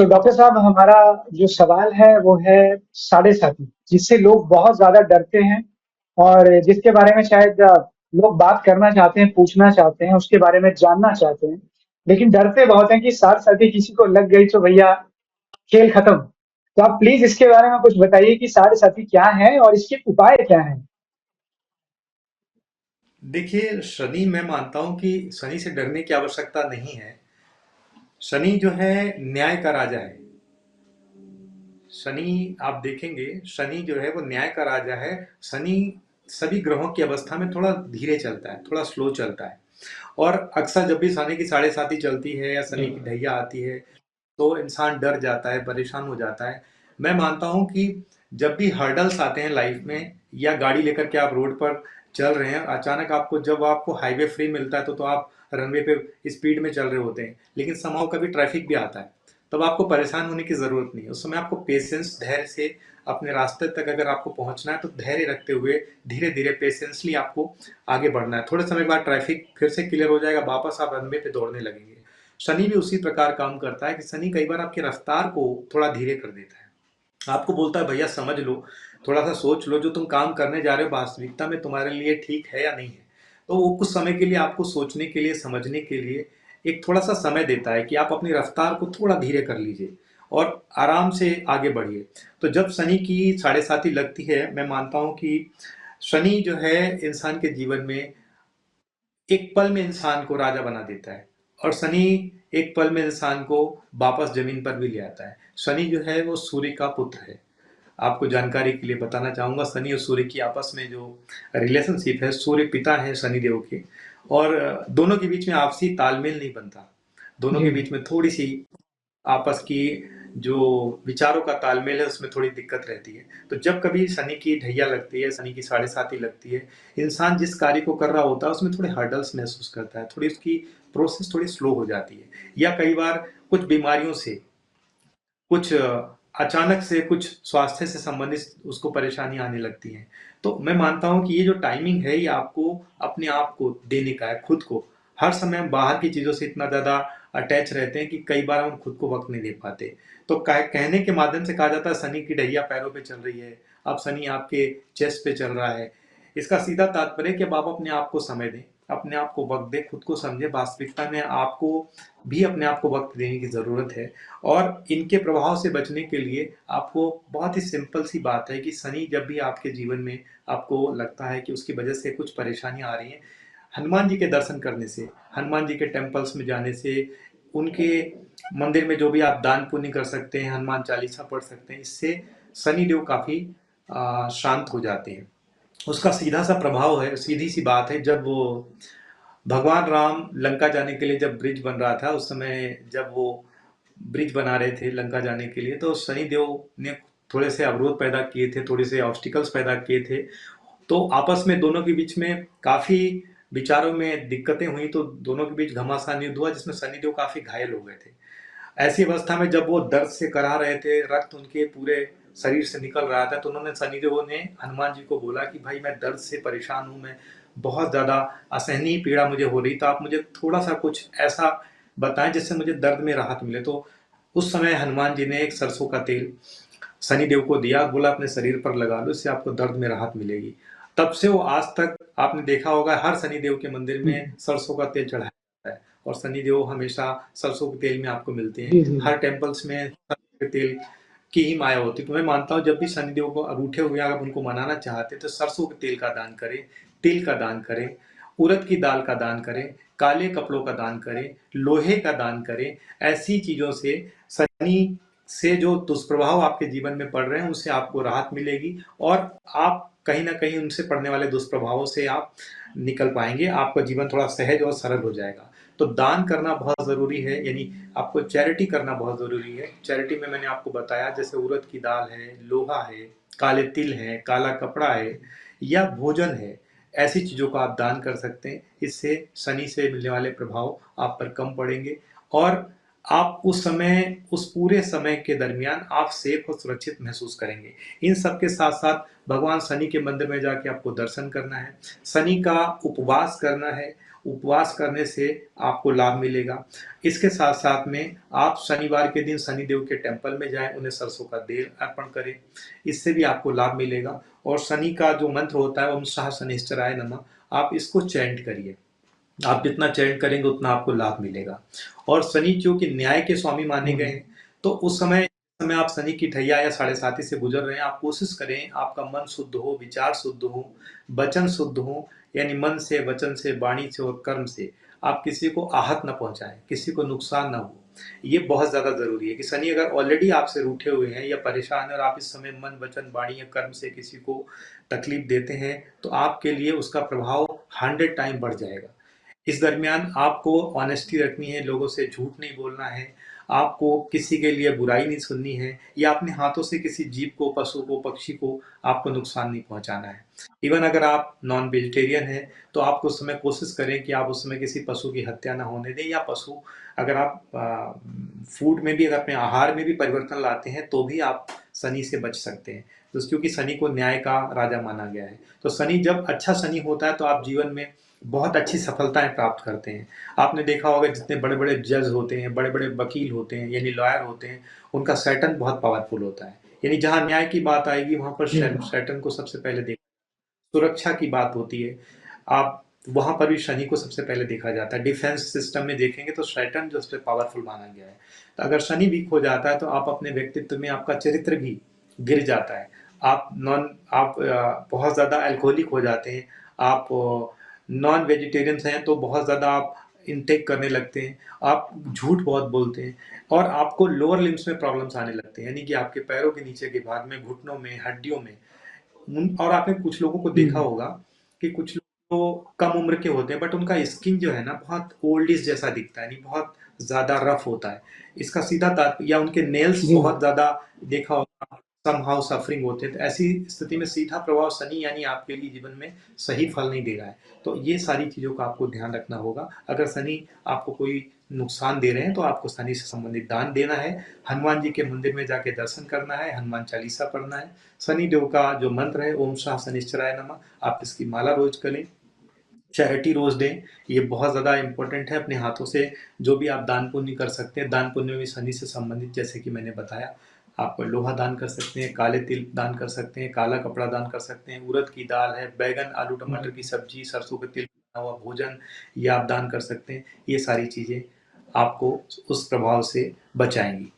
Doctor साहब, हमारा जो सवाल है वो है साढ़े साथी, जिससे लोग बहुत ज्यादा डरते हैं और जिसके बारे में शायद लोग बात करना चाहते हैं, पूछना चाहते हैं, उसके बारे में जानना चाहते हैं, लेकिन डरते बहुत हैं कि साथ साथी किसी को लग गई तो भैया खेल खत्म। तो आप प्लीज इसके बारे में कुछ बताइए कि साढ़े साथी क्या है और इसके उपाय क्या हैं। देखिए, शनि मैं मानता हूं कि शनि से डरने की आवश्यकता नहीं है। शनि जो है न्याय का राजा है। शनि आप देखेंगे, शनि जो है वो न्याय का राजा है। शनि सभी ग्रहों की अवस्था में थोड़ा धीरे चलता है, थोड़ा स्लो चलता है। और अक्सर जब भी शनि की साढ़े साती चलती है या शनि की ढैया आती है तो इंसान डर जाता है, परेशान हो जाता है। मैं मानता हूं कि जब भी हर्डल्स आते हैं लाइफ में, या गाड़ी लेकर के आप रोड पर चल रहे हैं, अचानक आपको जब आपको हाईवे फ्री मिलता है तो आप रनवे पे स्पीड में चल रहे होते हैं, लेकिन समहाउ कभी ट्रैफिक भी आता है, तब आपको परेशान होने की जरूरत नहीं है। उस समय आपको पेशेंस, धैर्य से अपने रास्ते तक अगर आपको पहुंचना है तो धैर्य रखते हुए धीरे धीरे पेशेंसली आपको आगे बढ़ना है। थोड़े समय बाद ट्रैफिक फिर से क्लियर हो जाएगा, वापस आप रनवे पे दौड़ने लगेंगे। शनि भी उसी प्रकार काम करता है कि शनि कई बार आपकी रफ्तार को थोड़ा धीरे कर देता है। आपको बोलता है भैया समझ लो, थोड़ा सा सोच लो, जो तुम काम करने जा रहे हो वास्तविकता में तुम्हारे लिए ठीक है या नहीं है। तो वो कुछ समय के लिए आपको सोचने के लिए, समझने के लिए एक थोड़ा सा समय देता है कि आप अपनी रफ्तार को थोड़ा धीरे कर लीजिए और आराम से आगे बढ़िए। तो जब शनि की साढ़े साती लगती है, मैं मानता हूँ कि शनि जो है इंसान के जीवन में एक पल में इंसान को राजा बना देता है, और शनि एक पल में इंसान को वापस जमीन पर भी ले आता है। शनि जो है वो सूर्य का पुत्र है। आपको जानकारी के लिए बताना चाहूंगा, शनि और सूर्य की आपस में जो रिलेशनशिप है, सूर्य पिता है शनिदेव के, और दोनों के बीच में आपसी तालमेल नहीं बनता। दोनों जी। के बीच में थोड़ी सी आपस की जो विचारों का तालमेल है उसमें थोड़ी दिक्कत रहती है। तो जब कभी शनि की ढैया लगती है, शनि की साढ़े साती लगती है, इंसान जिस कार्य को कर रहा होता है उसमें थोड़े हर्डल्स महसूस करता है, थोड़ी उसकी प्रोसेस थोड़ी स्लो हो जाती है, या कई बार कुछ बीमारियों से, कुछ अचानक से कुछ स्वास्थ्य से संबंधित उसको परेशानी आने लगती है। तो मैं मानता हूँ कि ये जो टाइमिंग है ये आपको अपने आप को देने का है, खुद को। हर समय हम बाहर की चीज़ों से इतना ज़्यादा अटैच रहते हैं कि कई बार हम खुद को वक्त नहीं दे पाते। तो कहने के माध्यम से कहा जाता है शनि की ढैया पैरों पे चल रही है, अब शनि आपके चेस्ट पे चल रहा है। इसका सीधा तात्पर्य कि अब आप अपने आप को समय दें, अपने आप को वक्त दें, खुद को समझें। वास्तविकता में आपको भी अपने आप को वक्त देने की ज़रूरत है। और इनके प्रभाव से बचने के लिए आपको बहुत ही सिंपल सी बात है कि शनि जब भी आपके जीवन में आपको लगता है कि उसकी वजह से कुछ परेशानियां आ रही हैं, हनुमान जी के दर्शन करने से, हनुमान जी के टेम्पल्स में जाने से, उनके मंदिर में जो भी आप दान पुण्य कर सकते हैं, हनुमान चालीसा पढ़ सकते हैं, इससे शनि देव काफी शांत हो जाते हैं। उसका सीधा सा प्रभाव है, सीधी सी बात है, जब वो भगवान राम लंका जाने के लिए जब ब्रिज बन रहा था, उस समय जब वो ब्रिज बना रहे थे लंका जाने के लिए, तो शनि देव ने थोड़े से अवरोध पैदा किए थे, थोड़े से ऑब्स्टिकल्स पैदा किए थे। तो आपस में दोनों के बीच में काफी विचारों में दिक्कतें हुई, तो दोनों के बीच घमासान युद्ध हुआ जिसमें शनिदेव काफी घायल हो गए थे। ऐसी अवस्था में जब वो दर्द से करा रहे थे, रक्त उनके पूरे शरीर से निकल रहा था, तो उन्होंने, शनिदेव ने हनुमान जी को बोला कि भाई मैं दर्द से परेशान हूँ, मैं बहुत ज्यादा असहनीय पीड़ा मुझे हो रही, तो आप मुझे थोड़ा सा कुछ ऐसा बताएं जिससे मुझे दर्द में राहत मिले। तो उस समय हनुमान जी ने एक सरसों का तेल शनिदेव को दिया, बोला अपने शरीर पर लगा लो, इससे आपको दर्द में राहत मिलेगी। तब से वो आज तक आपने देखा होगा हर शनिदेव के मंदिर में सरसों का तेल चढ़ाया जाता है, और शनिदेव हमेशा सरसों के तेल में आपको मिलते हैं। जी। जी। हर टेम्पल्स में सरसों के तेल की ही माया होती है। तो मैं मानता हूँ जब भी शनिदेव को रूठे हुए आप उनको मनाना चाहते हैं तो सरसों के तेल का दान करें, तिल का दान करें, उड़द की दाल का दान करें, काले कपड़ों का दान करें, लोहे का दान करें। ऐसी चीजों से शनि से जो दुष्प्रभाव आपके जीवन में पड़ रहे हैं उनसे आपको राहत मिलेगी, और आप कहीं ना कहीं उनसे पड़ने वाले दुष्प्रभावों से आप निकल पाएंगे। आपका जीवन थोड़ा सहज और सरल हो जाएगा। तो दान करना बहुत ज़रूरी है, यानी आपको चैरिटी करना बहुत ज़रूरी है। चैरिटी में मैंने आपको बताया, जैसे उड़द की दाल है, लोहा है, काले तिल है, काला कपड़ा है, या भोजन है, ऐसी चीज़ों को आप दान कर सकते हैं। इससे शनि से मिलने वाले प्रभाव आप पर कम पड़ेंगे, और आप उस समय, उस पूरे समय के दरमियान आप सेफ और सुरक्षित महसूस करेंगे। इन सब के साथ-साथ भगवान शनि के मंदिर में जाके आपको दर्शन करना है, शनि का उपवास करना है, उपवास करने से आपको लाभ मिलेगा। इसके साथ-साथ में आप शनिवार के दिन शनिदेव के टेम्पल में जाएँ, उन्हें सरसों का तेल अर्पण करें, इससे भी आपको लाभ मिलेगा। और शनि का जो मंत्र होता है, ओम शाह शनिश्चराय नमः, आप इसको चैंट करिए। आप जितना चयन करेंगे उतना आपको लाभ मिलेगा। और शनि क्योंकि न्याय के स्वामी माने गए हैं, तो उस समय आप शनि की ढैया या साढ़े साथी से गुजर रहे हैं, आप कोशिश करें आपका मन शुद्ध हो, विचार शुद्ध हो, वचन शुद्ध हो, यानी मन से, वचन से, वाणी से और कर्म से आप किसी को आहत न पहुंचाएं, किसी को नुकसान ना हो। ये बहुत ज्यादा जरूरी है कि शनि अगर ऑलरेडी आपसे रूठे हुए हैं या परेशान है और आप इस समय मन, वचन, वाणी या कर्म से किसी को तकलीफ देते हैं, तो आपके लिए उसका प्रभाव 100 टाइम बढ़ जाएगा। इस दरमियान आपको ऑनेस्टी रखनी है, लोगों से झूठ नहीं बोलना है, आपको किसी के लिए बुराई नहीं सुननी है, या अपने हाथों से किसी जीव को, पशु को, पक्षी को आपको नुकसान नहीं पहुंचाना है। इवन अगर आप नॉन वेजिटेरियन हैं, तो आप उस समय कोशिश करें कि आप उस समय किसी पशु की हत्या ना होने दें, या पशु अगर आप फूड में भी, अगर अपने आहार में भी परिवर्तन लाते हैं, तो भी आप शनि से बच सकते हैं। तो क्योंकि शनि को न्याय का राजा माना गया है, तो शनि जब अच्छा शनि होता है तो आप जीवन में बहुत अच्छी सफलताएं प्राप्त करते हैं। आपने देखा होगा जितने बड़े बड़े जज होते हैं, बड़े बड़े वकील होते हैं, यानी लॉयर होते हैं, उनका सैटर्न बहुत पावरफुल होता है। यानी जहां न्याय की बात आएगी वहां पर जी, सैटर्न को सबसे पहले देखा। सुरक्षा की बात होती है, आप वहां पर भी शनि को सबसे पहले देखा जाता है। डिफेंस सिस्टम में देखेंगे तो सैटर्न जो सबसे पावरफुल माना गया है। तो अगर शनि वीक हो जाता है तो आप अपने व्यक्तित्व में, आपका चरित्र भी गिर जाता है। आप बहुत ज़्यादा अल्कोहलिक हो जाते हैं। आप नॉन वेजिटेरियंस हैं तो बहुत ज़्यादा आप इनटेक करने लगते हैं, आप झूठ बहुत बोलते हैं, और आपको लोअर लिम्स में प्रॉब्लम्स आने लगते हैं, यानी कि आपके पैरों के नीचे के भाग में, घुटनों में, हड्डियों में। और आपने कुछ लोगों को देखा होगा कि कुछ लोग तो कम उम्र के होते हैं, बट उनका स्किन जो है ना बहुत ओल्डिश जैसा दिखता है, नहीं बहुत ज्यादा रफ होता है। इसका सीधा तात्पर्य, या उनके नेल्स जी, बहुत ज्यादा देखा होगा समहाउ सफरिंग होते हैं, तो ऐसी स्थिति में सीधा प्रभाव शनि यानी आपके लिए जीवन में सही फल नहीं दे रहा है। तो ये सारी चीजों का आपको ध्यान रखना होगा। अगर शनि आपको कोई नुकसान दे रहे हैं तो आपको शनि से संबंधित दान देना है, हनुमान जी के मंदिर में जाके दर्शन करना है, हनुमान चालीसा पढ़ना है, शनि देव का जो मंत्र है ओम शाह शनिश्चराय नमः, आप इसकी माला रोज करें, चैरिटी रोज दें। ये बहुत ज़्यादा इंपॉर्टेंट है। अपने हाथों से जो भी आप दान पुण्य कर सकते हैं, दान पुण्य में शनि से संबंधित, जैसे कि मैंने बताया, आप लोहा दान कर सकते हैं, काले तिल दान कर सकते हैं, काला कपड़ा दान कर सकते हैं, उड़द की दाल है, बैगन आलू टमाटर की सब्जी, सरसों के तिल बना हुआ भोजन, ये आप दान कर सकते हैं। ये सारी चीज़ें आपको उस प्रभाव से बचाएंगी,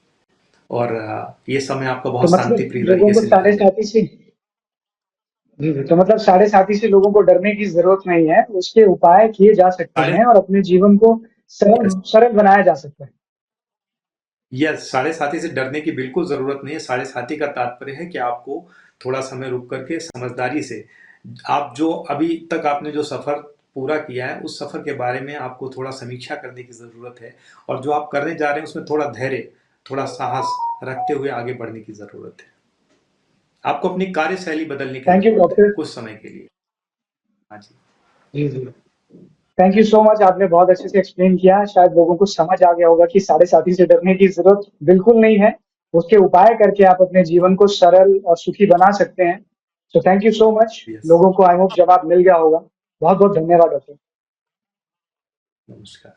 और ये समय आपका तो बहुत मतलब शांति प्रिय लोगों तरीके को से साढ़े निकल साथी से जी, जी, तो मतलब साढ़े साथी से लोगों को डरने की ज़रूरत नहीं है, उसके उपाय किए जा सकते जाएगा। हैं और अपने जीवन को सरल सरल बनाया जा सकता है। यस, साढ़े साथी से डरने की बिल्कुल ज़रूरत नहीं है। साढ़े साथी का तात्पर्य है कि आपको थोड़ा समय रुक करके समझदारी से, आप जो अभी तक आपने जो सफ़र पूरा किया है, उस सफ़र के बारे में आपको थोड़ा समीक्षा करने की ज़रूरत है, और जो आप करने जा रहे हैं उसमें थोड़ा धैर्य, थोड़ा साहस रखते हुए आगे बढ़ने की ज़रूरत है। आपको अपनी कार्यशैली बदलने की थैंक यू ज़रूरत है डॉक्टर। कुछ समय के लिए। हाँ जी। जी, जी। थैंक यू सो मच, आपने बहुत अच्छे से एक्सप्लेन किया। शायद लोगों को समझ आ गया होगा कि साढ़े साथी से डरने की ज़रूरत बिल्कुल नहीं है। उसके उपाय करके आप अपने जीवन को सरल और सुखी बना सकते हैं। So thank you so much. Yes. लोगों को आई होप जवाब मिल गया होगा। बहुत-बहुत धन्यवाद डॉक्टर। नमस्कार।